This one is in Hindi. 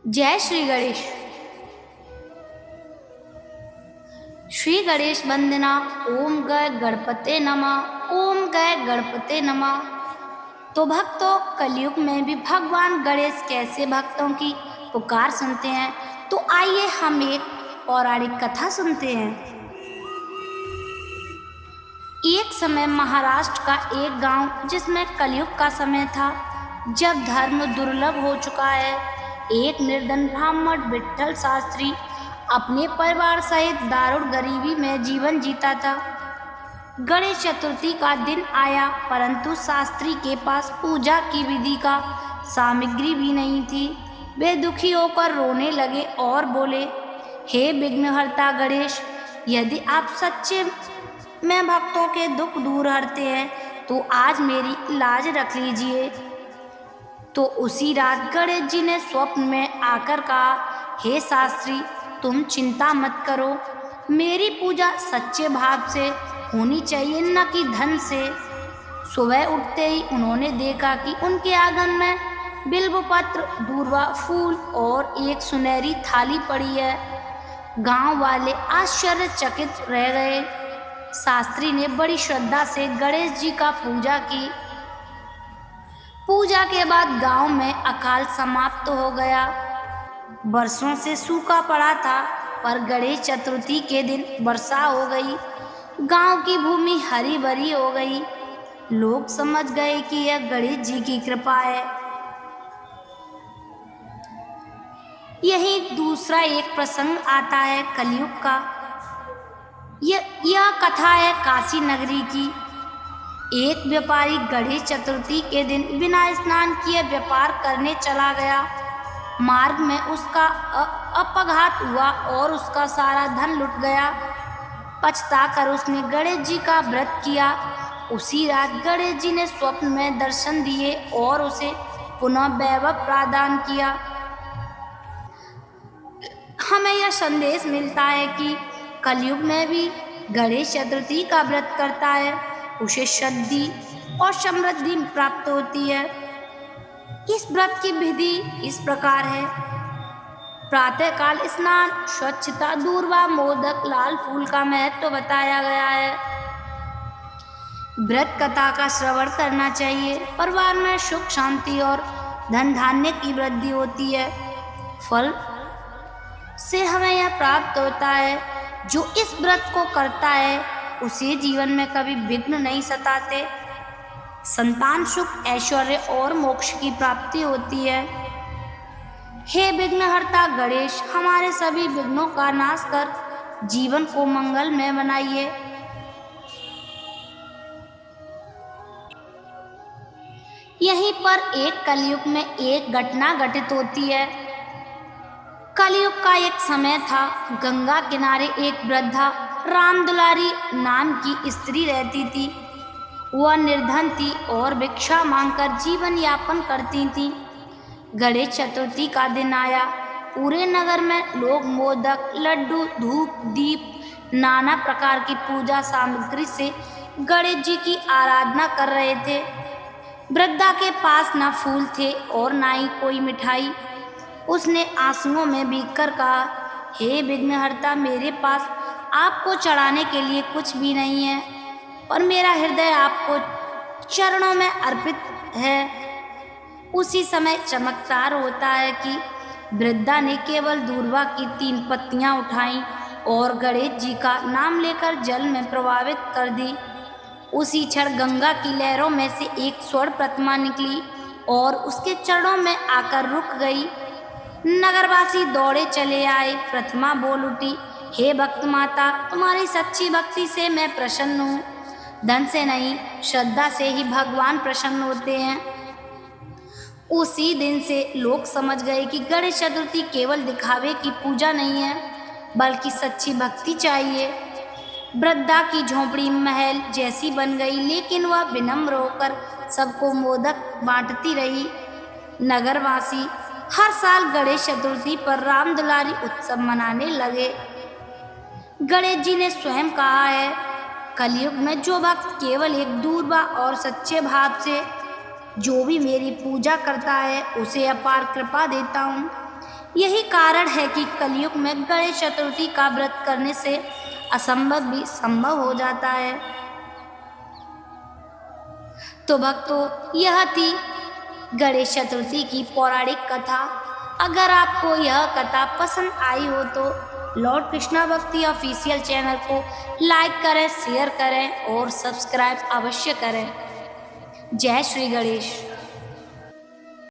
जय श्री गणेश। श्री गणेश वंदना। ओम गय गणपते नमः। ओम गय गणपते नमः। तो भक्तों, कलयुग में भी भगवान गणेश कैसे भक्तों की पुकार सुनते हैं, तो आइए हम एक पौराणिक कथा सुनते हैं। एक समय महाराष्ट्र का एक गांव, जिसमें कलयुग का समय था, जब धर्म दुर्लभ हो चुका है, एक निर्धन ब्राह्मण विठल शास्त्री अपने परिवार सहित दारुण गरीबी में जीवन जीता था। गणेश चतुर्थी का दिन आया, परंतु शास्त्री के पास पूजा की विधि का सामग्री भी नहीं थी। वे दुखी होकर रोने लगे और बोले, हे विघ्नहर्ता गणेश, यदि आप सच्चे में भक्तों के दुख दूर हरते हैं तो आज मेरी लाज रख लीजिए। तो उसी रात गणेश जी ने स्वप्न में आकर कहा, हे शास्त्री, तुम चिंता मत करो, मेरी पूजा सच्चे भाव से होनी चाहिए, न कि धन से। सुबह उठते ही उन्होंने देखा कि उनके आंगन में बिल्वपत्र, दूर्वा फूल और एक सुनहरी थाली पड़ी है। गांव वाले आश्चर्यचकित रह गए। शास्त्री ने बड़ी श्रद्धा से गणेश जी का पूजा की। पूजा के बाद गांव में अकाल समाप्त हो गया। बरसों से सूखा पड़ा था, पर गणेश चतुर्थी के दिन वर्षा हो गई। गांव की भूमि हरी भरी हो गई। लोग समझ गए कि यह गणेश जी की कृपा है। यही दूसरा एक प्रसंग आता है कलयुग का। यह कथा है काशी नगरी की। एक व्यापारी गणेश चतुर्थी के दिन बिना स्नान किए व्यापार करने चला गया। मार्ग में उसका अपघात हुआ और उसका सारा धन लुट गया। पछताकर उसने गणेश जी का व्रत किया। उसी रात गणेश जी ने स्वप्न में दर्शन दिए और उसे पुनः वैभव प्रदान किया। हमें यह संदेश मिलता है कि कलयुग में भी गणेश चतुर्थी का व्रत करता है, उसे सिद्धि और समृद्धि प्राप्त होती है। इस व्रत की विधि इस प्रकार है। प्रातःकाल स्नान, स्वच्छता, दूर्वा, मोदक, लाल फूल का महत्व बताया गया है। व्रत कथा का श्रवण करना चाहिए। परिवार में सुख शांति और धन धान्य की वृद्धि होती है। फल से हमें यह प्राप्त होता है, जो इस व्रत को करता है उसे जीवन में कभी विघ्न नहीं सताते। संतान सुख, ऐश्वर्य और मोक्ष की प्राप्ति होती है। हे विघ्नहर्ता गणेश, हमारे सभी विघ्नों का नाश कर जीवन को मंगलमय बनाइए। यहीं पर एक कलयुग में एक घटना घटित होती है। कलयुग का एक समय था। गंगा किनारे एक वृद्धा रामदुलारी नाम की स्त्री रहती थी। वह निर्धन थी और भिक्षा मांगकर जीवन यापन करती थी। गणेश चतुर्थी का दिन आया। पूरे नगर में लोग मोदक, लड्डू, धूप, दीप, नाना प्रकार की पूजा सामग्री से गणेश जी की आराधना कर रहे थे। वृद्धा के पास न फूल थे और न ही कोई मिठाई। उसने आंसुओं में भीगकर कहा, हे विघ्नहर्ता, मेरे पास आपको चढ़ाने के लिए कुछ भी नहीं है, पर मेरा हृदय आपको चरणों में अर्पित है। उसी समय चमत्कार होता है कि वृद्धा ने केवल दूर्वा की 3 पत्तियां उठाई और गणेश जी का नाम लेकर जल में प्रवाहित कर दी। उसी क्षण गंगा की लहरों में से एक स्वर्ण प्रतिमा निकली और उसके चरणों में आकर रुक गई। नगरवासी दौड़े चले आए। प्रतिमा बोल उठी, हे भक्त माता, तुम्हारी सच्ची भक्ति से मैं प्रसन्न हूँ। धन से नहीं, श्रद्धा से ही भगवान प्रसन्न होते हैं। उसी दिन से लोग समझ गए कि गणेश चतुर्थी केवल दिखावे की पूजा नहीं है, बल्कि सच्ची भक्ति चाहिए। वृद्धा की झोंपड़ी महल जैसी बन गई, लेकिन वह विनम्र होकर सबको मोदक बांटती रही। नगरवासी हर साल गणेश चतुर्थी पर रामदुलारी उत्सव मनाने लगे। गणेश जी ने स्वयं कहा है, कलयुग में जो भक्त केवल एक दूर्वा और सच्चे भाव से जो भी मेरी पूजा करता है, उसे अपार कृपा देता हूँ। यही कारण है कि कलयुग में गणेश चतुर्थी का व्रत करने से असंभव भी संभव हो जाता है। तो भक्तों, यह थी गणेश चतुर्थी की पौराणिक कथा। अगर आपको यह कथा पसंद आई हो तो लॉर्ड कृष्णा भक्ति ऑफिशियल चैनल को लाइक करें, शेयर करें और सब्सक्राइब अवश्य करें। जय श्री गणेश।